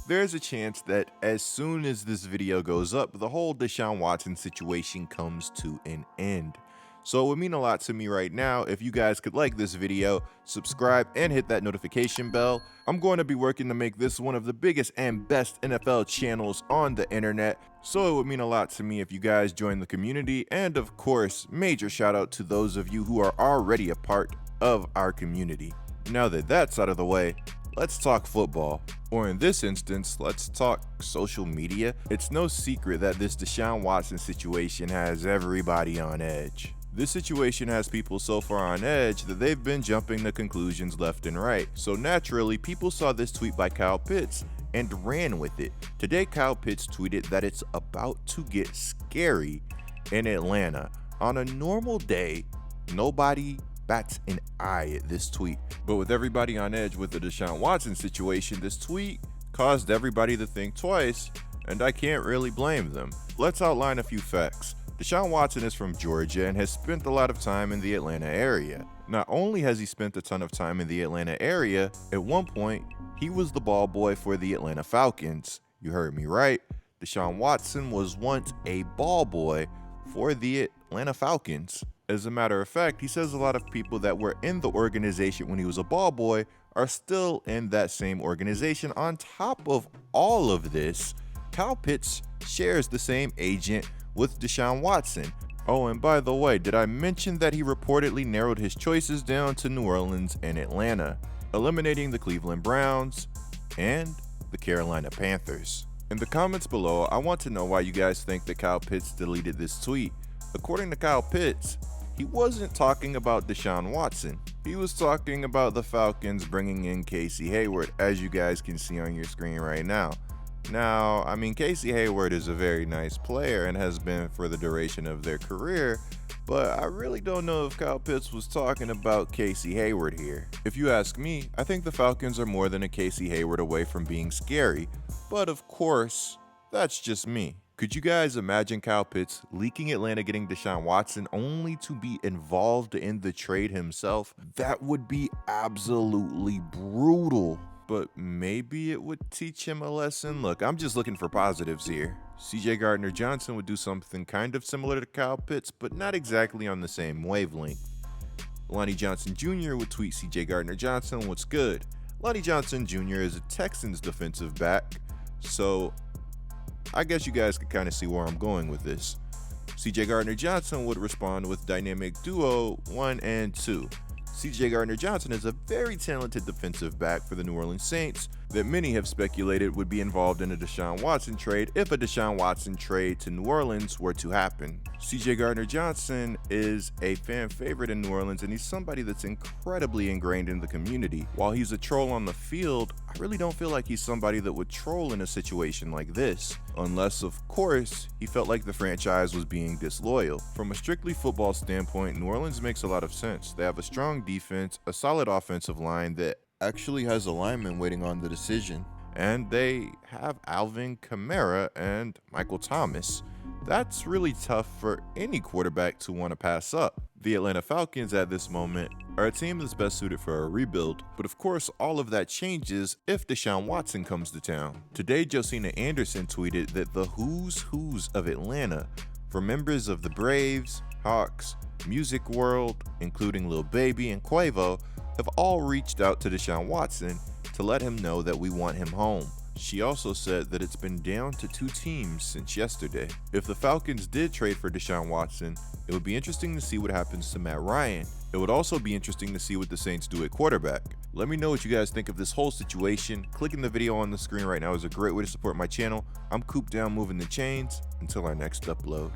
There's a chance that as soon as this video goes up, the whole Deshaun Watson situation comes to an end. So it would mean a lot to me right now if you guys could like this video, subscribe, and hit that notification bell. I'm going to be working to make this one of the biggest and best NFL channels on the internet, so it would mean a lot to me if you guys join the community, and of course, major shout out to those of you who are already a part of our community. Now that that's out of the way, let's talk football. Or in this instance, let's talk social media. It's no secret that this Deshaun Watson situation has everybody on edge. This situation has people so far on edge that they've been jumping to conclusions left and right. So naturally, people saw this tweet by Kyle Pitts and ran with it. Today, Kyle Pitts tweeted that it's about to get scary in Atlanta. On a normal day, nobody bats an eye at this tweet. But with everybody on edge with the Deshaun Watson situation, this tweet caused everybody to think twice, and I can't really blame them. Let's outline a few facts. Deshaun Watson is from Georgia and has spent a lot of time in the Atlanta area. Not only has he spent a ton of time in the Atlanta area, at one point, he was the ball boy for the Atlanta Falcons. You heard me right. Deshaun Watson was once a ball boy for the Atlanta Falcons. As a matter of fact, he says a lot of people that were in the organization when he was a ball boy are still in that same organization. On top of all of this, Kyle Pitts shares the same agent with Deshaun Watson. Oh, and by the way, did I mention that he reportedly narrowed his choices down to New Orleans and Atlanta, eliminating the Cleveland Browns and the Carolina Panthers? In the comments below, I want to know why you guys think that Kyle Pitts deleted this tweet. According to Kyle Pitts, he wasn't talking about Deshaun Watson. He was talking about the Falcons bringing in Casey Hayward, as you guys can see on your screen right now. Now, I mean, Casey Hayward is a very nice player and has been for the duration of their career, but I really don't know if Kyle Pitts was talking about Casey Hayward here. If you ask me, I think the Falcons are more than a Casey Hayward away from being scary, but of course, that's just me. Could you guys imagine Kyle Pitts leaking Atlanta getting Deshaun Watson only to be involved in the trade himself? That would be absolutely brutal. But maybe it would teach him a lesson. Look, I'm just looking for positives here. CJ Gardner-Johnson would do something kind of similar to Kyle Pitts, but not exactly on the same wavelength. Lonnie Johnson Jr. would tweet CJ Gardner-Johnson, "What's good?" Lonnie Johnson Jr. is a Texans defensive back, so I guess you guys can kind of see where I'm going with this. CJ Gardner-Johnson would respond with dynamic duo 1 and 2. CJ Gardner-Johnson is a very talented defensive back for the New Orleans Saints that many have speculated would be involved in a Deshaun Watson trade if a Deshaun Watson trade to New Orleans were to happen. CJ Gardner-Johnson is a fan favorite in New Orleans, and he's somebody that's incredibly ingrained in the community. While he's a troll on the field, I really don't feel like he's somebody that would troll in a situation like this, unless of course he felt like the franchise was being disloyal. From a strictly football standpoint, New Orleans makes a lot of sense. They have a strong defense, a solid offensive line that actually has a lineman waiting on the decision, and they have Alvin Kamara and Michael Thomas. That's really tough for any quarterback to want to pass up. The Atlanta Falcons at this moment are a team that's best suited for a rebuild, but of course all of that changes if Deshaun Watson comes to town. Today, Josina Anderson tweeted that the who's of Atlanta, from members of the Braves, Hawks, Music World, including Lil Baby and Quavo, have all reached out to Deshaun Watson to let him know that we want him home. She also said that it's been down to 2 teams since yesterday. If the Falcons did trade for Deshaun Watson, it would be interesting to see what happens to Matt Ryan. It would also be interesting to see what the Saints do at quarterback. Let me know what you guys think of this whole situation. Clicking the video on the screen right now is a great way to support my channel. I'm Coop Down moving the chains. Until our next upload.